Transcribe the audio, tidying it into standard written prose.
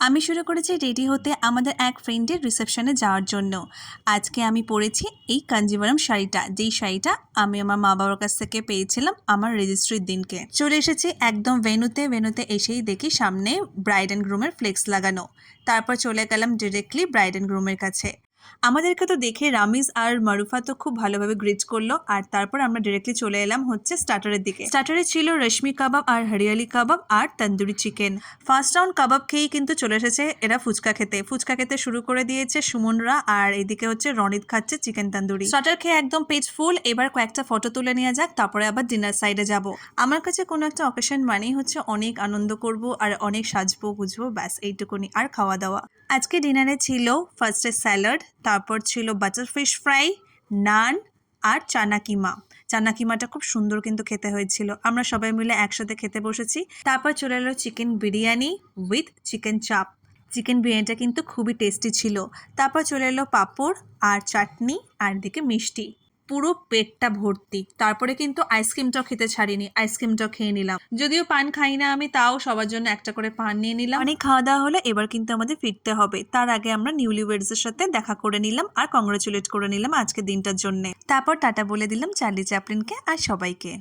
আমি শুরু করেছি রেডি হতে আমাদের এক ফ্রেন্ডের রিসেপশনে যাওয়ার জন্য। আজকে আমি পরেছি এই কাঞ্জিভারাম শাড়িটা, যেই শাড়িটা আমি আমার মা বাবার কাছ থেকে পেয়েছিলাম আমার রেজিস্ট্রির দিনকে। চলে এসেছি একদম ভেন্যুতে এসেই দেখি সামনে ব্রাইড অ্যান্ড গ্রুমের ফ্লেক্স লাগানো। তারপর চলে গেলাম ডিরেক্টলি ব্রাইড অ্যান্ড গ্রুমের কাছে। আমাদেরকে তো দেখে রামিজ আর মারুফা তো খুব ভালোভাবে গ্রিট করলো, আর তারপর আমরা ডিরেক্টলি চলে এলাম হচ্ছে স্টার্টারের দিকে। স্টার্টারে ছিল রেশমি কাবাব আর হরিয়ালি কাবাব আর তন্দুরি চিকেন। ফার্স্ট রাউন্ড কাবাব খেয়েই কিন্তু চলে এসেছে এরা ফুচকা খেতে শুরু করে দিয়েছে সুমনরা, আর এদিকে হচ্ছে রনিত খাচ্ছে চিকেন তন্দুরি। স্টার্টার খেয়ে একদম পেজ ফুল। এবার কয়েকটা ফটো তুলে নেওয়া যাক, তারপরে আবার ডিনার সাইডে যাব। আমার কাছে কোনো একটা অকেশন মানেই হচ্ছে অনেক আনন্দ করব আর অনেক সাজবো গুজবো, ব্যাস এইটুকুনি, আর খাওয়া দাওয়া। আজকে ডিনারে ছিল ফার্স্টে স্যালাড, তারপর ছিল বাটার ফিশ ফ্রাই, নান আর চানা কিমা। চানা কিমাটা খুব সুন্দর কিন্তু খেতে হয়েছিল। আমরা সবাই মিলে একসাথে খেতে বসেছি। তারপর চলে এলো চিকেন বিরিয়ানি উইথ চিকেন চাপ। চিকেন বিরিয়ানিটা কিন্তু খুবই টেস্টি ছিল। তারপর চলে এলো পাঁপড় আর চাটনি আর দিকে মিষ্টি, পুরো পেটটা ভর্তি। তারপরে কিন্তু আইসক্রিমটাও খেতে ছাড়িনি, আইসক্রিমটাও খেয়ে নিলাম। যদিও পান খাই না আমি, তাও সবার জন্য একটা করে পান নিয়ে নিলাম। অনেক খাওয়া দাওয়া হলে এবার কিন্তু আমাদের ফিরতে হবে। তার আগে আমরা নিউলি ওয়েডসের সাথে দেখা করে নিলাম আর কংগ্রাচুলেট করে নিলাম আজকের দিনটার জন্য। তারপর টাটা বলে দিলাম চার্লি চ্যাপলিনকে আর সবাইকে।